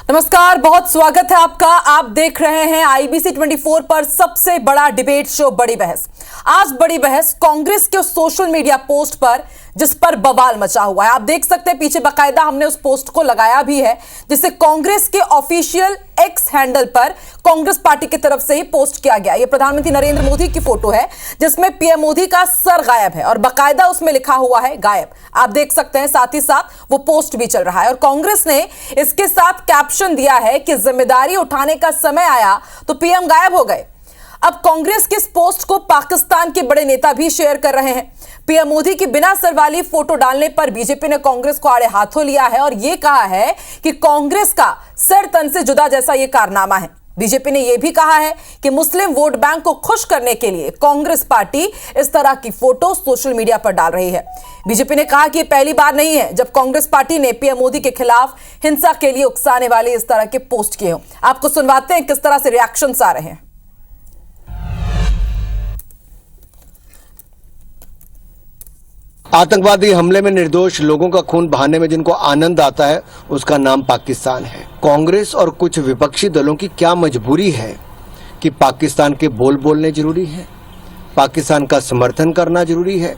नमस्कार, बहुत स्वागत है आपका। आप देख रहे हैं आईबीसी 24 पर सबसे बड़ा डिबेट शो बड़ी बहस। आज बड़ी बहस कांग्रेस के उस सोशल मीडिया पोस्ट पर जिस पर बवाल मचा हुआ है। आप देख सकते हैं पीछे बाकायदा हमने उस पोस्ट को लगाया भी है, जिसे कांग्रेस के ऑफिशियल एक्स हैंडल पर कांग्रेस पार्टी की तरफ से ही पोस्ट किया गया। यह प्रधानमंत्री नरेंद्र मोदी की फोटो है जिसमें पीएम मोदी का सर गायब है और बाकायदा उसमें लिखा हुआ है गायब। आप देख सकते हैं, साथ ही साथ वो पोस्ट भी चल रहा है और कांग्रेस ने इसके साथ कैप्शन दिया है कि जिम्मेदारी उठाने का समय आया तो पीएम गायब हो गए। अब कांग्रेस के इस पोस्ट को पाकिस्तान के बड़े नेता भी शेयर कर रहे हैं। पीएम मोदी की बिना सर वाली फोटो डालने पर बीजेपी ने कांग्रेस को आड़े हाथों लिया है और यह कहा है कि कांग्रेस का सर तन से जुदा जैसा यह कारनामा है। बीजेपी ने यह भी कहा है कि मुस्लिम वोट बैंक को खुश करने के लिए कांग्रेस पार्टी इस तरह की फोटो सोशल मीडिया पर डाल रही है। बीजेपी ने कहा कि यह पहली बार नहीं है जब कांग्रेस पार्टी ने पीएम मोदी के खिलाफ हिंसा के लिए उकसाने वाले इस तरह के पोस्ट किए हो। आपको सुनवाते हैं किस तरह से रिएक्शंस आ रहे हैं। आतंकवादी हमले में निर्दोष लोगों का खून बहाने में जिनको आनंद आता है उसका नाम पाकिस्तान है। कांग्रेस और कुछ विपक्षी दलों की क्या मजबूरी है कि पाकिस्तान के बोल बोलने जरूरी है, पाकिस्तान का समर्थन करना जरूरी है।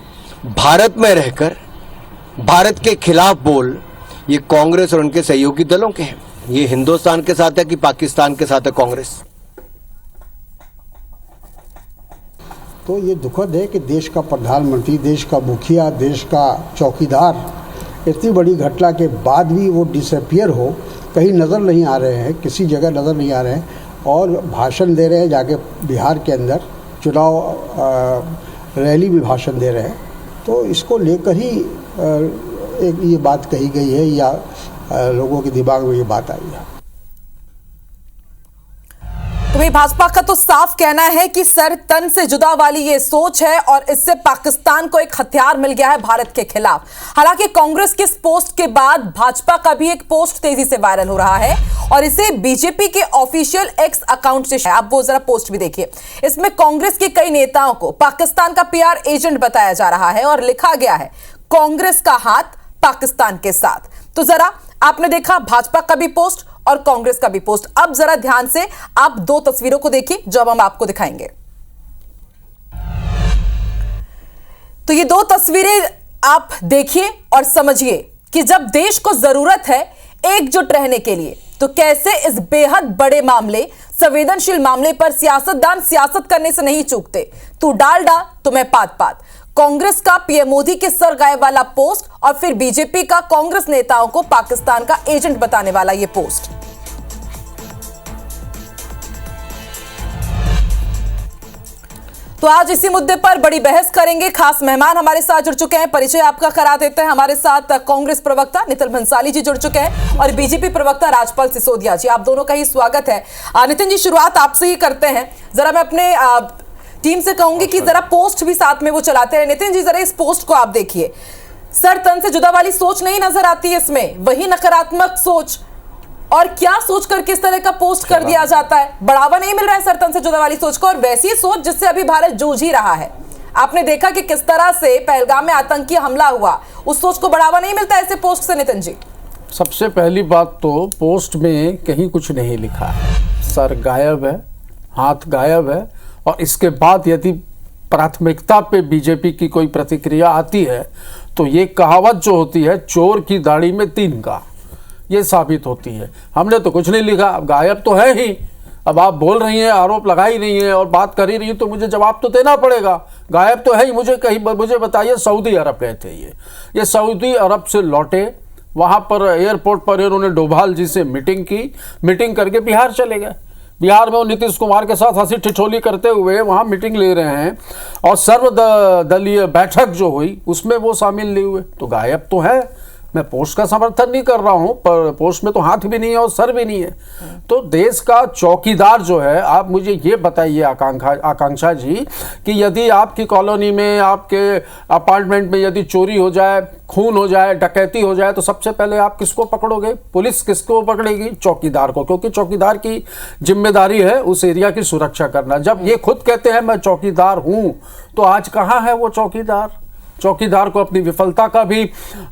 भारत में रहकर भारत के खिलाफ बोल ये कांग्रेस और उनके सहयोगी दलों के हैं। ये हिंदुस्तान के साथ है कि पाकिस्तान के साथ है कांग्रेस। तो ये दुखद है कि देश का प्रधानमंत्री, देश का मुखिया, देश का चौकीदार इतनी बड़ी घटना के बाद भी वो डिसअपियर हो, कहीं नज़र नहीं आ रहे हैं, किसी जगह नज़र नहीं आ रहे हैं और भाषण दे रहे हैं जाके बिहार के अंदर चुनाव रैली में भाषण दे रहे हैं। तो इसको लेकर ही एक ये बात कही गई है या लोगों के दिमाग में ये बात आई है। तो भाई भाजपा का तो साफ कहना है कि सर तन से जुदा वाली ये सोच है और इससे पाकिस्तान को एक हथियार मिल गया है भारत के खिलाफ। हालांकि कांग्रेस के इस पोस्ट के बाद भाजपा का भी एक पोस्ट तेजी से वायरल हो रहा है और इसे बीजेपी के ऑफिशियल एक्स अकाउंट से, आप वो जरा पोस्ट भी देखिए। इसमें कांग्रेस के कई नेताओं को पाकिस्तान का पीआर एजेंट बताया जा रहा है और लिखा गया है कांग्रेस का हाथ पाकिस्तान के साथ। तो जरा आपने देखा भाजपा का भी पोस्ट और कांग्रेस का भी पोस्ट। अब जरा ध्यान से आप दो तस्वीरों को देखिए जो अब हम आपको दिखाएंगे। तो ये दो तस्वीरें आप देखिए और समझिए कि जब देश को जरूरत है एकजुट रहने के लिए तो कैसे इस बेहद बड़े मामले, संवेदनशील मामले पर सियासतदान सियासत करने से नहीं चूकते। तू डाल डा तो मैं पात पात। कांग्रेस का पीएम मोदी के सर गायब वाला पोस्ट और फिर बीजेपी का कांग्रेस नेताओं को पाकिस्तान का एजेंट बताने वाला यह पोस्ट। तो आज इसी मुद्दे पर बड़ी बहस करेंगे। खास मेहमान हमारे साथ जुड़ चुके हैं, परिचय आपका करा देते हैं। हमारे साथ कांग्रेस प्रवक्ता नितिन भंसाली जी जुड़ चुके हैं और बीजेपी प्रवक्ता राजपाल सिसोदिया जी। आप दोनों का ही स्वागत है। नितिन जी, शुरुआत आपसे ही करते हैं। जरा मैं अपने टीम से कहूंगी कि जरा पोस्ट भी साथ में वो चलाते हैं। नितिन जी, जरा इस पोस्ट को आप देखिए। सर तन से जुदा वाली सोच नहीं नजर आती है इसमें, वही नकारात्मक सोच। और क्या सोच कर किस तरह का पोस्ट कर दिया जाता है, बढ़ावा नहीं मिल रहा है सर तन से जुदा वाली सोच को और वैसी सोच जिससे अभी भारत जूझ ही रहा है। आपने देखा कि किस तरह से पहलगाम में आतंकी हमला हुआ, उस सोच को बढ़ावा नहीं मिलता ऐसे पोस्ट से। नितिन जी, सबसे पहली बात तो पोस्ट में कहीं कुछ नहीं लिखा है। सर गायब है, हाथ गायब है और इसके बाद यदि प्राथमिकता पे बीजेपी की कोई प्रतिक्रिया आती है तो ये कहावत जो होती है चोर की दाढ़ी में तीन का, ये साबित होती है। हमने तो कुछ नहीं लिखा, गायब तो है ही। अब आप बोल रही हैं, आरोप लगा ही रही हैं और बात कर ही रही हैं तो मुझे जवाब तो देना पड़ेगा। गायब तो है ही। मुझे बताइए, सऊदी अरब गए थे ये सऊदी अरब से लौटे, वहाँ पर एयरपोर्ट पर इन्होंने डोभाल जी से मीटिंग की, मीटिंग करके बिहार चले गए। बिहार में वो नीतीश कुमार के साथ हंसी ठिठोली करते हुए वहाँ मीटिंग ले रहे हैं और सर्वदलीय बैठक जो हुई उसमें वो शामिल नहीं हुए। तो गायब तो है। मैं पोस्ट का समर्थन नहीं कर रहा हूं, पर पोस्ट में तो हाथ भी नहीं है और सर भी नहीं है। तो देश का चौकीदार जो है, आप मुझे ये बताइए आकांक्षा जी कि यदि आपकी कॉलोनी में, आपके अपार्टमेंट में यदि चोरी हो जाए, खून हो जाए, डकैती हो जाए तो सबसे पहले आप किसको पकड़ोगे? पुलिस किसको पकड़ेगी? चौकीदार को, क्योंकि चौकीदार की जिम्मेदारी है उस एरिया की सुरक्षा करना। जब ये खुद कहते हैं मैं चौकीदार हूं तो आज कहाँ है वो चौकीदार? चौकीदार को अपनी विफलता का भी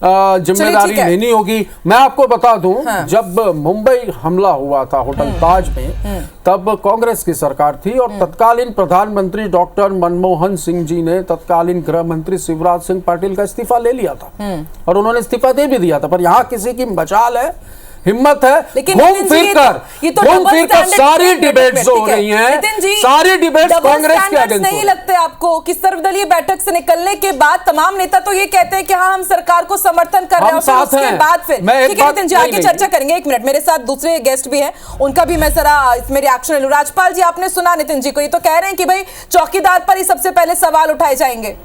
जिम्मेदारी लेनी होगी। मैं आपको बता दूं, जब मुंबई हमला हुआ था होटल ताज में, तब कांग्रेस की सरकार थी और तत्कालीन प्रधानमंत्री डॉक्टर मनमोहन सिंह जी ने तत्कालीन गृह मंत्री शिवराज सिंह पाटिल का इस्तीफा ले लिया था और उन्होंने इस्तीफा दे भी दिया था। पर यहाँ किसी की मजाल है, हिम्मत है, घूम फिर कर सारी डिबेट्स हो रही हैं, सारी डिबेट्स कांग्रेस के अगेंस्ट। नहीं लगते आपको कि सर्वदलीय बैठक से निकलने के बाद तमाम नेता तो ये कहते हैं कि हाँ हम सरकार को समर्थन कर रहे हैं, और उसके बाद फिर ठीक है नितिन जी आगे चर्चा करेंगे। एक मिनट, मेरे साथ दूसरे गेस्ट भी हैं, उनका भी मैं जरा इसमें रिएक्शन लूं। राजपाल जी, आपने सुना नितिन जी को, ये तो कह रहे हैं कि भाई चौकीदार पर ही सबसे पहले सवाल उठाए जाएंगे।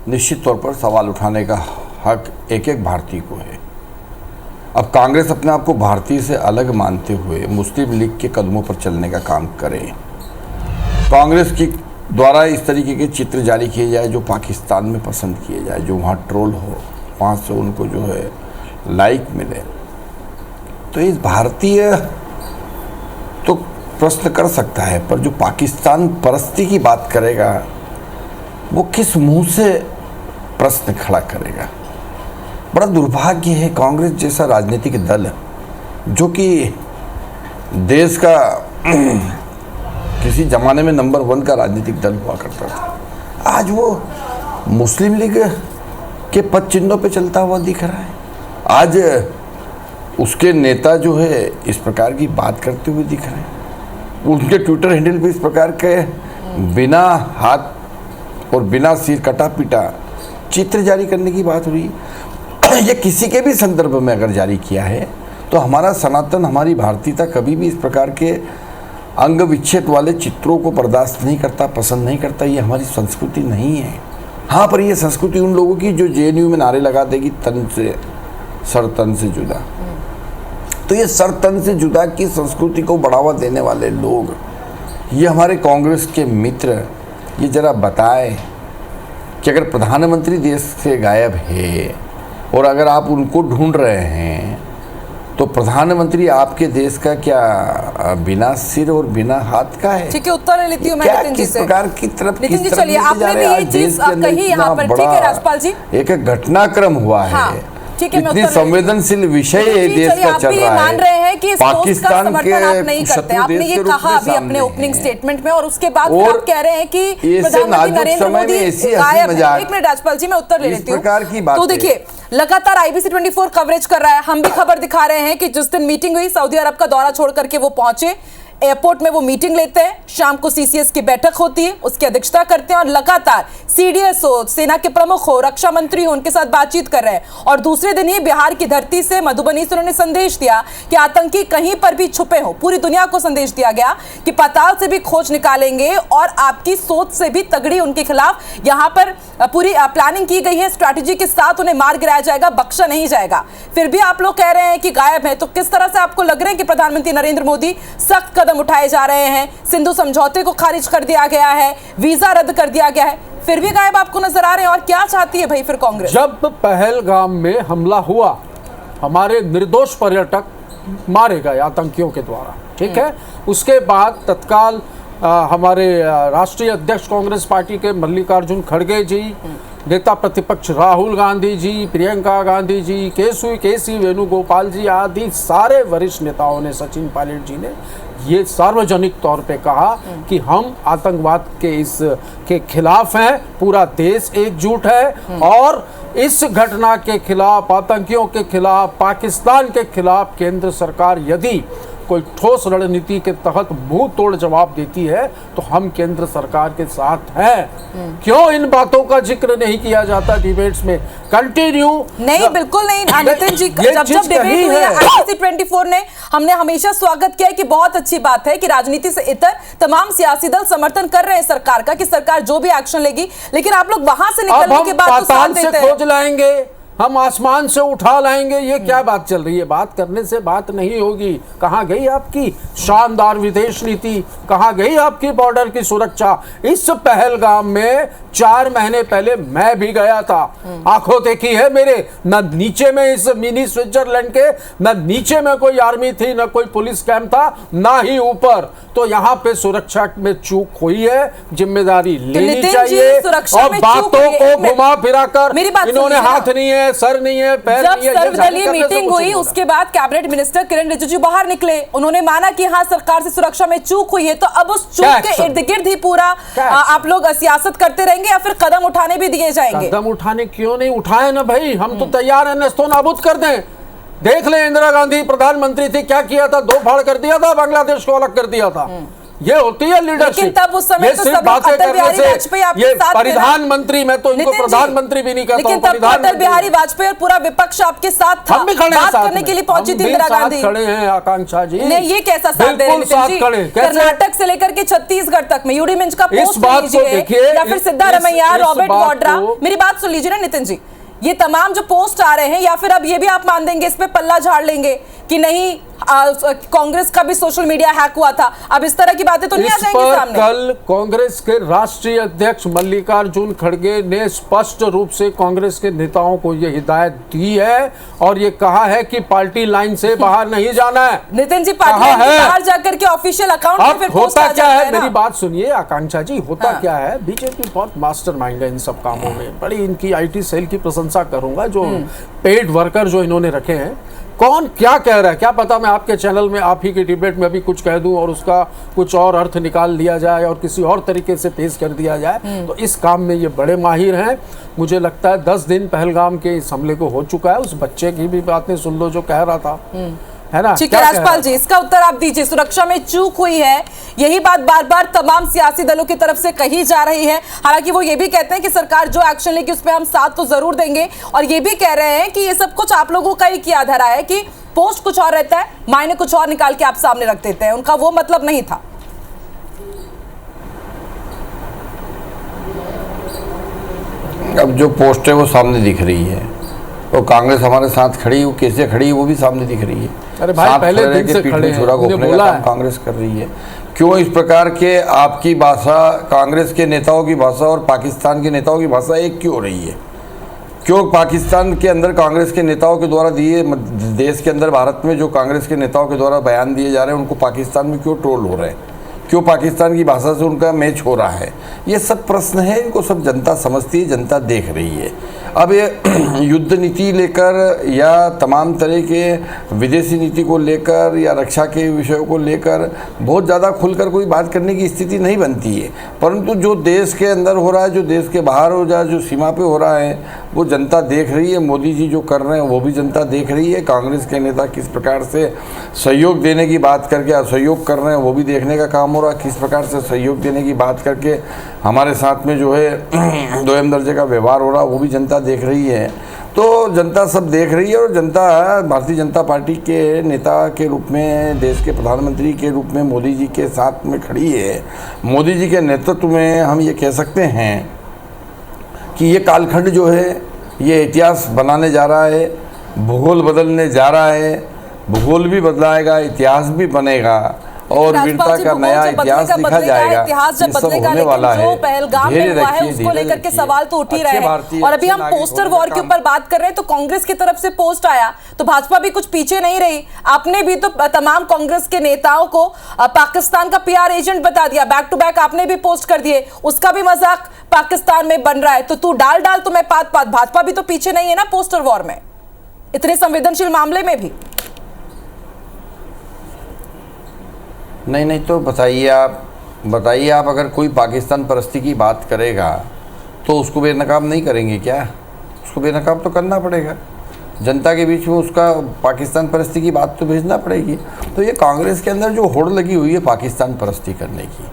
निश्चित तौर पर सवाल उठाने का हक एक एक भारतीय को है। अब कांग्रेस अपने आप को भारतीय से अलग मानते हुए मुस्लिम लीग के कदमों पर चलने का काम करे। कांग्रेस की द्वारा इस तरीके के चित्र जारी किए जाए जो पाकिस्तान में पसंद किए जाए, जो वहाँ ट्रोल हो, वहाँ से उनको जो है लाइक मिले, तो इस भारतीय तो प्रश्न कर सकता है, पर जो पाकिस्तान परस्ती की बात करेगा वो किस मुंह से प्रश्न खड़ा करेगा। बड़ा दुर्भाग्य है, कांग्रेस जैसा राजनीतिक दल जो कि देश का किसी जमाने में नंबर 1 का राजनीतिक दल हुआ करता था, आज वो मुस्लिम लीग के पद चिन्हों पे चलता हुआ दिख रहा है। आज उसके नेता जो है इस प्रकार की बात करते हुए दिख रहे हैं, उनके ट्विटर हैंडल पे इस प्रकार के बिना हाथ और बिना सिर कटा पिटा चित्र जारी करने की बात हो रही है। ये किसी के भी संदर्भ में अगर जारी किया है तो हमारा सनातन, हमारी भारतीयता कभी भी इस प्रकार के अंग विच्छेद वाले चित्रों को बर्दाश्त नहीं करता, पसंद नहीं करता। ये हमारी संस्कृति नहीं है। हाँ, पर ये संस्कृति उन लोगों की जो जेएनयू में नारे लगा देगी तन से सर, तन से जुदा। तो ये सर तन से जुदा की संस्कृति को बढ़ावा देने वाले लोग, ये हमारे कांग्रेस के मित्र, ये जरा बताए कि अगर प्रधानमंत्री देश से गायब है और अगर आप उनको ढूंढ रहे हैं तो प्रधानमंत्री आपके देश का क्या बिना सिर और बिना हाथ का है? ठीक है, उत्तर ले लेती हूँ मैं नितिन जी से। किस प्रकार की तरफ, नितिन जी चलिए, आपने भी ये चीज कही यहाँ पर, ठीक है राजपाल जी, एक घटनाक्रम हुआ है। इतनी संवेदनशील विषय देश का चल रहा है। मान रहे हैं कि पाकिस्तान के आप नहीं करते, आपने ये कहा अभी अपने ओपनिंग स्टेटमेंट में, और उसके बाद आप कह रहे हैं कि प्रधानमंत्री नरेंद्र मोदी गायब है। एक मिनट राजपाल जी, मैं उत्तर ले लेती हूँ। तो देखिए, लगातार IBC 24 कवरेज कर रहा है, हम भी खबर दिखा रहे हैं कि जिस दिन मीटिंग हुई, सऊदी अरब का दौरा छोड़ करके वो पहुंचे, एयरपोर्ट में वो मीटिंग लेते हैं, शाम को CCS की बैठक होती है, उसकी अध्यक्षता करते हैं और लगातार CDS हो, सेना के प्रमुख हो, रक्षा मंत्री हो, उनके साथ बातचीत कर रहे हैं। और दूसरे दिन ही बिहार की धरती से, मधुबनी से उन्होंने संदेश दिया कि आतंकी कहीं पर भी छुपे हो, पूरी दुनिया को संदेश दिया गया कि पाताल से भी खोज निकालेंगे और आपकी सोच से भी तगड़ी उनके खिलाफ यहाँ पर पूरी प्लानिंग की गई है, स्ट्रैटेजी के साथ उन्हें मार गिराया जाएगा, बख्शा नहीं जाएगा। फिर भी आप लोग कह रहे हैं कि गायब है, तो किस तरह से आपको लग रहा है कि प्रधानमंत्री नरेंद्र मोदी सख्त कदम उठाए जा रहे हैं? सिंधु समझौते को खारिज कर दिया गया है, वीजा रद्द कर दिया गया है, फिर भी गायब आपको नजर आ रहे हैं। और क्या चाहती है भाई फिर कांग्रेस? जब पहलगाम में हमला हुआ, हमारे निर्दोष पर्यटक मारे गए आतंकियों के द्वारा, ठीक है, उसके बाद तत्काल हमारे राष्ट्रीय अध्यक्ष कांग्रेस पार्टी के मल्लिकार्जुन खड़गे जी, नेता प्रतिपक्ष राहुल गांधी जी, प्रियंका गांधी जी, केसी वेणुगोपाल जी आदि सारे वरिष्ठ नेताओं ने, सचिन पायलट जी ने ये सार्वजनिक तौर पे कहा कि हम आतंकवाद के खिलाफ हैं, पूरा देश एकजुट है और इस घटना के खिलाफ, आतंकियों के खिलाफ, पाकिस्तान के खिलाफ केंद्र सरकार यदि कोई ठोस रणनीति के तहत मुंह तोड़ जवाब देती है तो हम केंद्र सरकार के साथ हैं। क्यों इन बातों का जिक्र नहीं किया जाता डिबेट्स में? कंटिन्यू नहीं, बिल्कुल नहीं नितिन जी, जब डिबेट हुई है IBC 24 ने, हमने हमेशा स्वागत किया है कि बहुत अच्छी बात है कि राजनीति से इतर तमाम सियासी दल समर्थन कर रहे हैं सरकार का, कि सरकार जो भी एक्शन लेगी, लेकिन आप लोग वहां से निकलने के बाद पाताल से खोज लाएंगे, हम आसमान से उठा लाएंगे, ये क्या बात चल रही है? बात करने से बात नहीं होगी। कहाँ गई आपकी शानदार विदेश नीति? कहाँ गई आपकी बॉर्डर की सुरक्षा? इस पहलगाम में 4 महीने पहले मैं भी गया था, आंखों देखी है मेरे। न नीचे में इस मिनी स्विट्जरलैंड के, न नीचे में कोई आर्मी थी, न कोई पुलिस कैंप था, ना ही ऊपर। तो यहाँ पे सुरक्षा में चूक हुई है, जिम्मेदारी लेनी चाहिए। और बातों को घुमा फिरा कर इन्होंने हाथ नहीं है, सर नहीं है, पैर नहीं है। जब सर्वदलीय मीटिंग हुई उसके बाद कैबिनेट मिनिस्टर किरण रिजिजू बाहर निकले, उन्होंने माना कि हाँ सरकार से सुरक्षा में चूक हुई है। तो अब उस चूक के इर्द गिर्द ही पूरा आप लोग सियासत करते रहेंगे या फिर कदम उठाने भी दिए जाएंगे? कदम उठाने क्यों नहीं उठाए ना भाई, हम तो तैयार है, नस्तो नाबूद कर दें। देख ले, इंदिरा गांधी प्रधानमंत्री थी, क्या किया था? 2 फाड़ कर दिया था, बांग्लादेश को अलग कर दिया था। ये होती है लीडरशिप। लेकिन तब उस समय तो सब बातें करने से ये साथ प्रधानमंत्री, मैं तो इनको प्रधानमंत्री भी नहीं कहता हूं। लेकिन तब अटल बिहारी वाजपेयी और पूरा विपक्ष आपके साथ था, हम भी खड़े हैं, बात करने के लिए पहुंची थी इंदिरा गांधी। खड़े हैं आकांक्षा जी। नहीं, ये कैसा साथ दे रहे हैं? कर्नाटक से लेकर के छत्तीसगढ़ तक में यूडी मिंज का पोस्ट लीजिए या फिर सिद्धारमैया, रॉबर्ट वाड्रा। मेरी बात सुन लीजिए ना नितिन जी, ये तमाम जो पोस्ट आ रहे हैं, या फिर अब ये भी आप मान देंगे, इस पे पल्ला झाड़ लेंगे कि नहीं कांग्रेस का भी सोशल मीडिया हैक हुआ था? अब इस तरह की बातें तो नहीं आ जाएंगी सामने? कल कांग्रेस के राष्ट्रीय अध्यक्ष मल्लिकार्जुन खड़गे ने स्पष्ट रूप से कांग्रेस के नेताओं को यह हिदायत दी है और ये कहा है कि पार्टी लाइन से बाहर नहीं जाना है। नितिन जी, पार्टी लाइन से बाहर जाकर के ऑफिशियल अकाउंट में फिर पोस्ट आ क्या है? ना? मेरी बात सुनिए आकांक्षा जी, होता क्या है, बीजेपी बहुत मास्टरमाइंड है इन सब कामों में। बड़ी इनकी आईटी सेल की प्रशंसा करूंगा, जो पेड वर्कर जो इन्होंने रखे हैं। कौन क्या कह रहा है क्या पता, मैं आपके चैनल में आप ही के डिबेट में अभी कुछ कह दूं और उसका कुछ और अर्थ निकाल लिया जाए और किसी और तरीके से पेश कर दिया जाए। तो इस काम में ये बड़े माहिर हैं। मुझे लगता है 10 दिन पहलगाम के इस हमले को हो चुका है। उस बच्चे की भी बातें सुन लो जो कह रहा था, है ना? ठीक है राजपाल जी, इसका उत्तर आप दीजिए। सुरक्षा में चूक हुई है, यही बात बार बार तमाम सियासी दलों की तरफ से कही जा रही है। हालांकि वो ये भी कहते हैं कि सरकार जो एक्शन लेगी उस पर हम साथ तो जरूर देंगे, और ये भी कह रहे हैं कि ये सब कुछ आप लोगों का ही किया धरा है कि पोस्ट कुछ और रहता है, मायने कुछ और निकाल के आप सामने रख देते हैं। उनका वो मतलब नहीं था। अब जो पोस्ट है वो सामने दिख रही है, और कांग्रेस हमारे साथ खड़ी, वो कैसे खड़ी है वो भी सामने दिख रही है। अरे भाई, पहले दिन से खड़े हैं, घोपने का काम कांग्रेस कर रही है। क्यों इस प्रकार के आपकी भाषा, कांग्रेस के नेताओं की भाषा और पाकिस्तान के नेताओं की भाषा एक क्यों हो रही है? क्यों पाकिस्तान के अंदर कांग्रेस के नेताओं के द्वारा दिए, देश के अंदर भारत में जो कांग्रेस के नेताओं के द्वारा बयान दिए जा रहे हैं उनको पाकिस्तान में क्यों ट्रोल हो रहे हैं? क्यों पाकिस्तान की भाषा से उनका मैच हो रहा है? ये सब प्रश्न है, इनको सब जनता समझती है, जनता देख रही है। अब ये युद्ध नीति लेकर या तमाम तरह के विदेशी नीति को लेकर या रक्षा के विषयों को लेकर बहुत ज़्यादा खुलकर कोई बात करने की स्थिति नहीं बनती है, परंतु जो देश के अंदर हो रहा है, जो देश के बाहर हो रहा है, जो सीमा पे हो रहा है, वो जनता देख रही है। मोदी जी जो कर रहे हैं वो भी जनता देख रही है। कांग्रेस के नेता किस प्रकार से सहयोग देने की बात करके असहयोग कर रहे हैं वो भी देखने का काम हो रहा है। किस प्रकार से सहयोग देने की बात करके हमारे साथ में जो है दोयम दर्जे का व्यवहार हो रहा है वो भी जनता देख रही है। तो जनता सब देख रही है, और जनता भारतीय जनता पार्टी के नेता के रूप में, देश के प्रधानमंत्री के रूप में मोदी जी के साथ में खड़ी है। मोदी जी के नेतृत्व में हम ये कह सकते हैं कि ये कालखंड जो है ये इतिहास बनाने जा रहा है, भूगोल बदलने जा रहा है। भूगोल भी बदलाएगा, इतिहास भी बनेगा और वीरता का नया इतिहास लिखा जाएगा। इतिहास जब बदलेगा, लेकिन जो पहलगाम में हुआ है उसको लेकर के सवाल तो उठ ही रहे हैं। और अभी हम पोस्टर वॉर के ऊपर बात कर रहे हैं, तो कांग्रेस की तरफ से पोस्ट आया तो भाजपा भी कुछ पीछे नहीं रही। आपने भी तो तमाम कांग्रेस के नेताओं को पाकिस्तान का PR एजेंट बता दिया, बैक टू बैक आपने भी पोस्ट कर दिए। उसका भी मजाक पाकिस्तान में बन रहा है, तो तू डाल तो मैं पात। भाजपा भी तो पीछे नहीं है ना पोस्टर वॉर में, इतने संवेदनशील मामले में भी। नहीं तो बताइए आप अगर कोई पाकिस्तान परस्ती की बात करेगा तो उसको बेनकाब नहीं करेंगे क्या? उसको बेनकाब तो करना पड़ेगा, जनता के बीच में उसका पाकिस्तान परस्ती की बात तो भेजना पड़ेगी। तो ये कांग्रेस के अंदर जो होड़ लगी हुई है पाकिस्तान परस्ती करने की,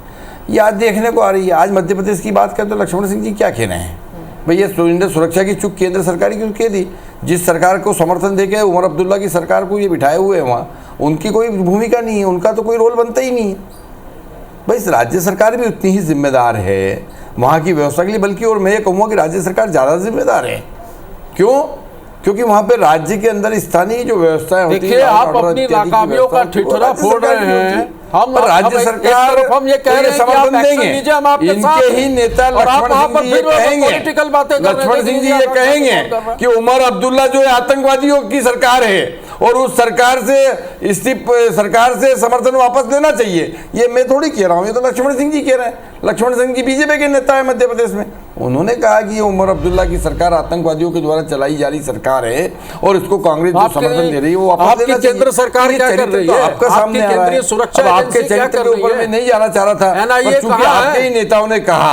ये आज देखने को आ रही है। आज मध्य प्रदेश की बात करें तो लक्ष्मण सिंह जी क्या कहना है भाई, ये सुरक्षा की चूक केंद्र सरकार की क्यों कह दी? जिस सरकार को समर्थन देके उमर अब्दुल्ला की सरकार को ये बिठाए हुए हैं वहाँ, उनकी कोई भूमिका नहीं है, उनका तो कोई रोल बनता ही नहीं है। भाई राज्य सरकार भी उतनी ही जिम्मेदार है वहाँ की व्यवस्था के लिए, बल्कि और मैं ये कहूँगा कि राज्य सरकार ज़्यादा जिम्मेदार है। क्यों? क्योंकि वहां पे राज्य के अंदर स्थानीय जो व्यवस्था होती है, देखिए आप अपनी नाकामियों का ठिठुरा फोड़ रहे हैं। हम राज्य सरकार हम ये कह रहे हैं कि आप एक्शन लीजिए, हम आपके साथ इनके ही नेता लक्ष्मण सिंह जी ये कहेंगे, लक्ष्मण सिंह जी ये कहेंगे कि उमर अब्दुल्ला जो है आतंकवादियों की सरकार है और उस सरकार से समर्थन वापस लेना चाहिए। ये मैं थोड़ी कह रहा हूँ, ये तो लक्ष्मण सिंह जी कह रहे हैं। लक्ष्मण सिंह जी बीजेपी के नेता है मध्य प्रदेश में। उन्होंने कहा कि ये उमर अब्दुल्ला की सरकार आतंकवादियों के द्वारा चलाई जा रही सरकार है और इसको कांग्रेस जो समर्थन दे रही है वो वापस लेना चाहिए। केंद्र सरकार क्या कर रही है? आपका सामने आ रहा है। सुरक्षा आपके चरित्र के ऊपर मैं नहीं जाना चाह रहा था, पर चूंकि आपके ही नेताओं ने कहा,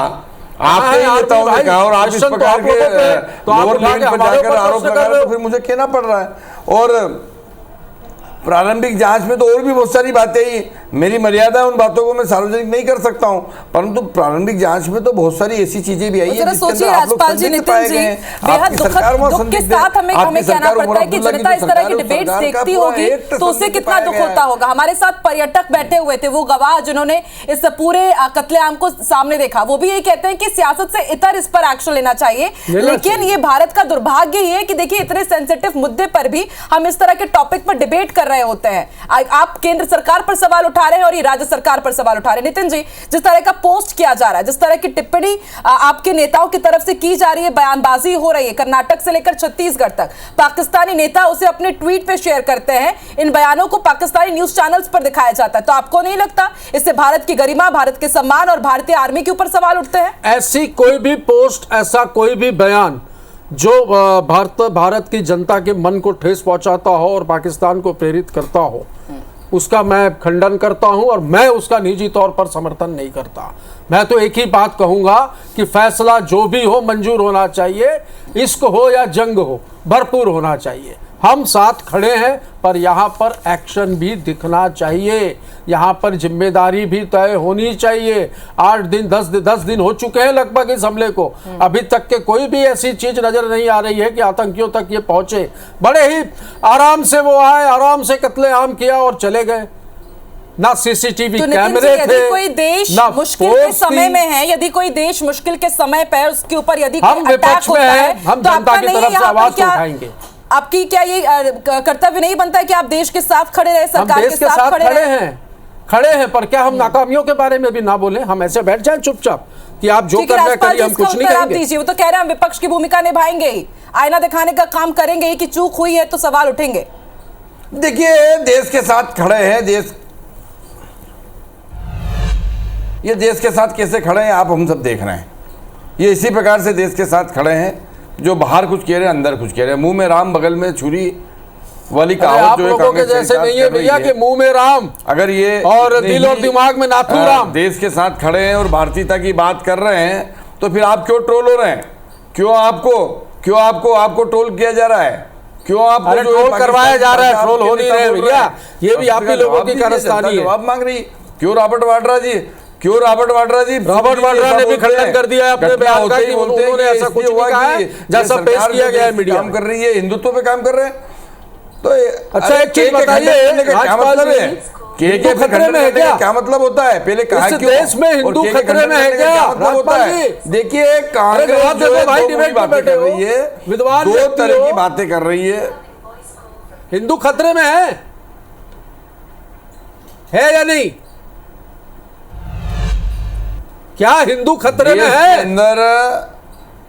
आपके ही नेताओं ने कहा और आप इस प्रकार के लोअर लेवल पर जाकर आरोप लगा रहे हो, तो फिर मुझे कहना पड़ रहा है। और प्रारंभिक जांच में तो और भी बहुत सारी बातें ही, मेरी मर्यादा उन बातों को मैं सार्वजनिक नहीं कर सकता हूं, परंतु प्रारंभिक जांच में तो बहुत सारी ऐसी चीजें भी आई है जिसके अंदर आप लोग संदिग्ध पाए गए हैं। बेहद दुख के साथ हमें कहना पड़ता है कि जनता इस तरह की डिबेट्स देखती होगी तो उससे कितना दुख होता होगा। हमारे साथ पर्यटक बैठे हुए थे, वो गवाह जिन्होंने इस पूरे कत्लेआम को सामने देखा, वो भी यही कहते हैं कि सियासत से इतर इस पर एक्शन लेना चाहिए। लेकिन ये भारत का दुर्भाग्य ही है कि देखिए इतने सेंसिटिव मुद्दे पर भी हम इस तरह के टॉपिक पर डिबेट कर रहे होते हैं। आप केंद्र सरकार पर सवाल उठा रहे हैं और ये राज्य सरकार पर सवाल उठा रहे हैं। नितिन जी, जिस तरह का पोस्ट किया जा रहा है, जिस तरह की टिप्पणी आपके नेताओं की तरफ से की जा रही है, बयानबाजी हो रही है, कर्नाटक से लेकर छत्तीसगढ़ तक, पाकिस्तानी नेता उसे अपने ट्वीट पे शेयर करते हैं, इन बयानों को पाकिस्तानी न्यूज चैनल्स पर दिखाया जाता है, तो आपको नहीं लगता इससे भारत की गरिमा, भारत के सम्मान और भारतीय आर्मी के ऊपर सवाल उठते हैं? ऐसी कोई भी पोस्ट, ऐसा कोई भी बयान जो भारत की जनता के मन को ठेस पहुंचाता हो और पाकिस्तान को प्रेरित करता हो, उसका मैं खंडन करता हूं और मैं उसका निजी तौर पर समर्थन नहीं करता। मैं तो एक ही बात कहूंगा कि फैसला जो भी हो मंजूर होना चाहिए, इश्क हो या जंग हो, भरपूर होना चाहिए। हम साथ खड़े हैं, पर यहाँ पर एक्शन भी दिखना चाहिए, यहाँ पर जिम्मेदारी भी तय होनी चाहिए। 8 दिन 10 दिन हो चुके हैं लगभग इस हमले को, अभी तक के कोई भी ऐसी चीज नजर नहीं आ रही है कि आतंकियों तक ये पहुंचे। बड़े ही आराम से वो आए, आराम से कत्लेआम किया और चले गए। ना सीसीटीवी कैमरे थे। यदि कोई देश मुश्किल के समय में है, यदि कोई देश मुश्किल के समय पर उसके ऊपर यदि हम विपक्ष में हैं, हम जनता की तरफ से आवाज उठाएंगे। आपकी क्या ये कर्तव्य नहीं बनता है कि आप देश के साथ खड़े रहे, सरकार के साथ खड़े हैं, पर क्या हम नाकामियों के बारे में भी ना बोलें? हम ऐसे बैठ जाएं चुपचाप कि आप जो कर रहे करिए, हम कुछ नहीं करेंगे? वो तो कह रहे हैं हम विपक्ष की भूमिका निभाएंगे ही, आईना दिखाने का काम करेंगे ही कि चूक हुई है तो सवाल उठेंगे। देखिए, देश के साथ खड़े हैं, ये देश के साथ कैसे खड़े हैं आप हम सब देख रहे हैं। ये इसी प्रकार से देश के साथ खड़े हैं जो बाहर कुछ कह रहे हैं, अंदर कुछ कह रहे हैं। मुंह में राम बगल में छुरी वाली कहावत जो है कांग्रेस जैसे नहीं है भैया कि मुंह में राम, अगर ये और दिल और दिमाग में नाथूराम। देश के साथ खड़े हैं और भारतीयता की बात कर रहे हैं, तो फिर आप क्यों ट्रोल हो रहे हैं? क्यों आपको ट्रोल किया जा रहा है? क्यों आपको ट्रोल करवाया जा रहा है? ट्रोल हो नहीं रहे भैया, ये भी आप ही लोगों की कारस्तानी है। जवाब मांग रही क्यों रॉबर्ट वाड्रा जी ने भी खंडन कर दिया है अपने बयान का कि उन्होंने ऐसा कुछ नहीं कहा है जैसा पेश किया गया है मीडिया में। कर रही है, हिंदुत्व पे काम कर रहे हैं। तो अच्छा एक चीज बताइए, क्या मतलब है? हिंदू खतरे में है क्या? क्या मतलब होता है? पहले कहा इस देश में हिंदू खतरे में है क्या? मतलब होता है, देखिए कांग्रेस जो है बातें कर रही है, दो तरह की बातें कर रही है। हिंदू खतरे में है या नहीं? क्या हिंदू खतरे में है? अंदर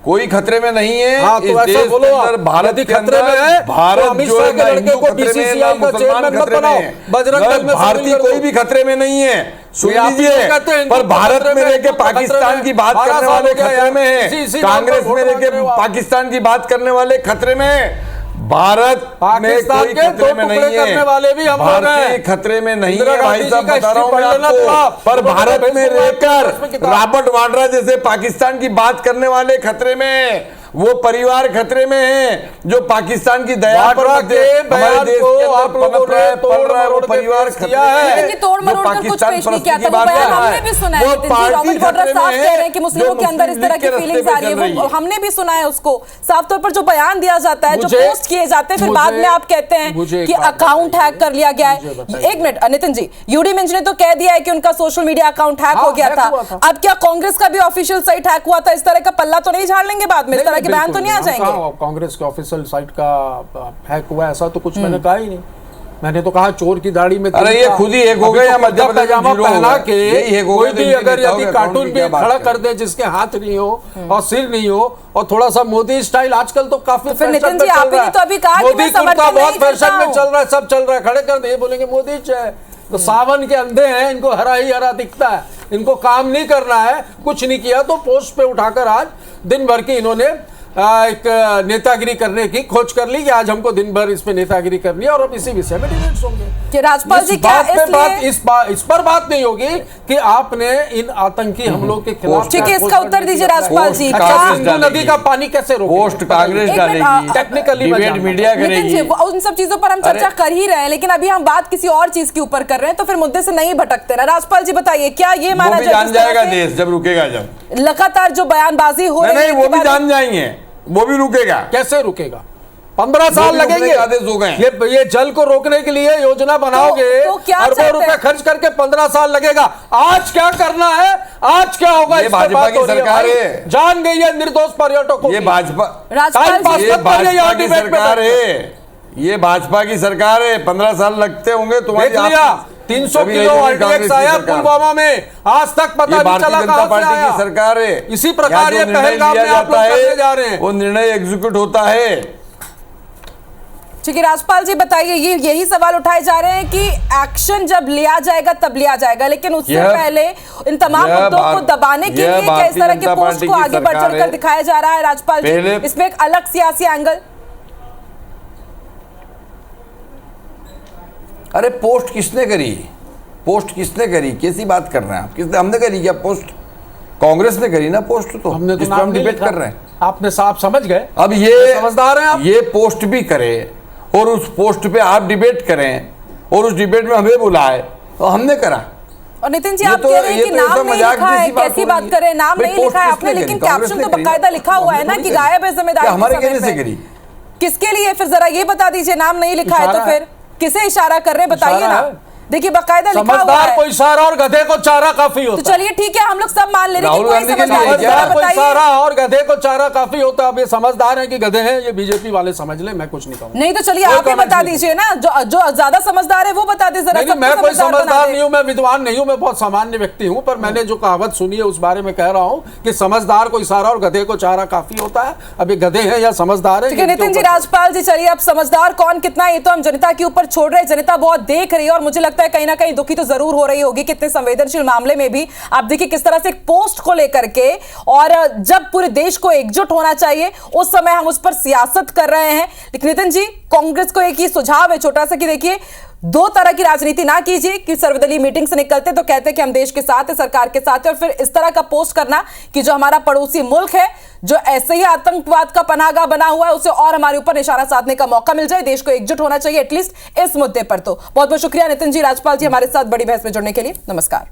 कोई खतरे में नहीं है। हाँ, तो ऐसा बोलो, भारत के खतरे में है, भारत जो है लड़के को बीसीसीआई का चेयरमैन मत बनाओ, बजरंग दल में भारतीय कोई भी खतरे में नहीं है। सुन लीजिए, पर भारत में रहकर पाकिस्तान की बात करने वाले खतरे में है, कांग्रेस में रहकर पाकिस्तान की बात करने वाले खतरे में है। भारत पाकिस्तान के दो टुकड़े करने वाले भी हम लोग हैं, खतरे में नहीं है भाई साहब, बता रहा हूं मैं आपको। पर भारत में रहकर रॉबर्ट वाड्रा जैसे पाकिस्तान की बात करने वाले खतरे में, वो परिवार खतरे में है जो पाकिस्तान की दया पर हमारे देश के अंदर पनप रहा है, पल रहा है। वो परिवार खतरे में है जो पाकिस्तान परस्ती की बात कर रहा है। वो पार्टी खतरे में है कि मुस्लिमों के अंदर इस तरह की फीलिंग्स आ रही है, वो हमने भी सुना है उसको। साफ तौर पर जो बयान दिया जाता है, जो पोस्ट किए जाते हैं, फिर बाद में आप कहते हैं कि अकाउंट हैक कर लिया गया है। एक मिनट नितिन जी, यूडी मिंज ने तो कह दिया है कि उनका सोशल मीडिया अकाउंट हैक हो गया था। अब क्या कांग्रेस का भी ऑफिशियल साइट हैक हुआ था? इस तरह का पल्ला तो नहीं झाड़ लेंगे बाद में? इस तरह के बयान तो नहीं आ जाएंगे? कांग्रेस के ऑफिशियल साइट का हैक हुआ ऐसा तो कुछ मैंने कहा ही नहीं। मैंने तो कहा चोर की दाढ़ी में, अरे ये खुद ही एक हो गए या मध्य प्रदेश पजामा पहना के कोई भी अगर यदि कार्टून कार्टून भी खड़ा कर दे जिसके हाथ नहीं हो और सिर नहीं हो और थोड़ा सा मोदी स्टाइल, आजकल तो काफी फिर नितिन जी आपने तो अभी कहा कि मोदी मैं कुर्ता समर्थन बहुत नहीं फैशन करता में हूं। चल रहा है, सब चल रहा है, खड़े कर दे, ये बोलेंगे मोदी है तो सावन के अंधे हैं, इनको हरा ही हरा दिखता है, इनको काम नहीं करना है, कुछ नहीं किया तो पोस्ट पे उठाकर आज दिन भर की इन्होंने एक नेतागिरी करने की खोज कर ली कि आज हमको दिन भर इस पे नेतागिरी करनी है और अब इसी विषय में डिबेट्स होंगे। कि राजपाल जी क्या इस पर बात नहीं होगी कि आपने इन आतंकी हमलों के खिलाफ, ठीक है, इसका उत्तर दीजिए राजपाल जी। सिंधु नदी का पानी कैसे रोके? पोस्ट कांग्रेस डालेगी, technically debate media Nitin ji करेगी। उन सब चीजों पर हम चर्चा कर ही रहे हैं, लेकिन अभी हम बात किसी और चीज के ऊपर कर रहे हैं, तो फिर मुद्दे से नहीं भटकते ना। राजपाल जी बताइए, क्या ये माना वो भी जान जाएगा देश जब रुकेगा, जब लगातार जो बयानबाजी हो रही है, नहीं वो भी जान जाएंगे, वो भी रुकेगा। कैसे रुकेगा? 15 साल लगेंगे। आदेश हो गए। ये जल को रोकने के लिए योजना बनाओगे, तो क्या अरबों रुपए खर्च करके 15 साल लगेगा। आज क्या करना है, आज क्या होगा? ये भाजपा की सरकार है, जान गई है निर्दोष पर्यटकों। ये भाजपा की सरकार है, ये भाजपा की सरकार है। 15 साल लगते होंगे तुम्हारी। 300 किलो आरटीएक्स आया पुलवामा में, आज तक पता नहीं चला कहां से आया। की सरकार है। इसी प्रकार ये पहलगाम में आप लोग करने जा रहे हैं, वो निर्णय एग्जीक्यूट होता है। ठीक है राजपाल जी बताइए, ये यही सवाल उठाए जा रहे हैं कि एक्शन जब लिया जाएगा तब लिया जाएगा, लेकिन उससे पहले इन तमाम मुद्दों को दबाने के लिए किस तरह के पोस्ट को आगे बढ़ चढ़कर दिखाया जा रहा है राजपाल जी? इसमें एक अलग सियासी एंगल। अरे पोस्ट किसने करी? पोस्ट किसने करी? कैसी बात कर रहे हैं आप? किसने? हमने करी क्या पोस्ट? कांग्रेस ने करी ना पोस्ट। तो हमने तो हम डिबेट कर रहे हैं। आपने साफ समझ गए। अब ये समझदार हैं आप। ये पोस्ट भी करे और उस पोस्ट पे आप डिबेट करें और उस डिबेट में हमें बुलाए, तो हमने करा। और नितिन जी आप कह रहे हैं कि नाम नहीं लिखा है, कैसी बात कर रहे हैं? नाम नहीं लिखा है आपने, लेकिन कैप्शन तो बकायदा लिखा हुआ है ना कि गायब है जिम्मेदारी। हमारे कहने से करी? किसके लिए? फिर जरा ये बता दीजिए, नाम नहीं लिखा है तो फिर किसे इशारा कर रहे हैं बताइए ना। देखिए बकायदा लिखा हुआ है। समझदार को इशारा और गधे को चारा काफी होता है। तो चलिए ठीक है, हम लोग सब मान ले रहे हैं कि कोई समझदार को इशारा और गधे को चारा काफी होता है। अब ये समझदार है कि गधे हैं, ये बीजेपी वाले समझ ले, मैं कुछ नहीं कहूंगा। नहीं तो चलिए आप ही बता दीजिए ना, जो ज्यादा समझदार है वो बता दीजिए जरा। नहीं, मैं कोई समझदार नहीं हूं, मैं विद्वान नहीं हूं, मैं बहुत सामान्य व्यक्ति हूं, पर मैंने जो कहावत सुनी है उस बारे में कह रहा हूं कि समझदार को इशारा और गधे को चारा काफी होता है। अब ये गधे हैं या समझदार है? नितिन जी, राजपाल जी चलिए, अब समझदार कौन कितना ये तो हम जनता के ऊपर छोड़ रहे हैं। जनता बहुत देख रही है और मुझे लगता है कहीं ना कहीं दुखी तो जरूर हो रही होगी कितने संवेदनशील मामले में भी। आप देखिए किस तरह से एक पोस्ट को लेकर के, और जब पूरे देश को एकजुट होना चाहिए उस समय हम उस पर सियासत कर रहे हैं। लेकिन नितिन जी, कांग्रेस को एक ही सुझाव है छोटा सा कि देखिए, दो तरह की राजनीति ना कीजिए कि सर्वदलीय मीटिंग से निकलते तो कहते कि हम देश के साथ है, सरकार के साथ है, और फिर इस तरह का पोस्ट करना कि जो हमारा पड़ोसी मुल्क है जो ऐसे ही आतंकवाद का पनाहगाह बना हुआ है उसे और हमारे ऊपर निशाना साधने का मौका मिल जाए। देश को एकजुट होना चाहिए एटलीस्ट इस मुद्दे पर। तो बहुत बहुत शुक्रिया नितिन जी, राजपाल जी हमारे साथ बड़ी बहस में जुड़ने के लिए। नमस्कार।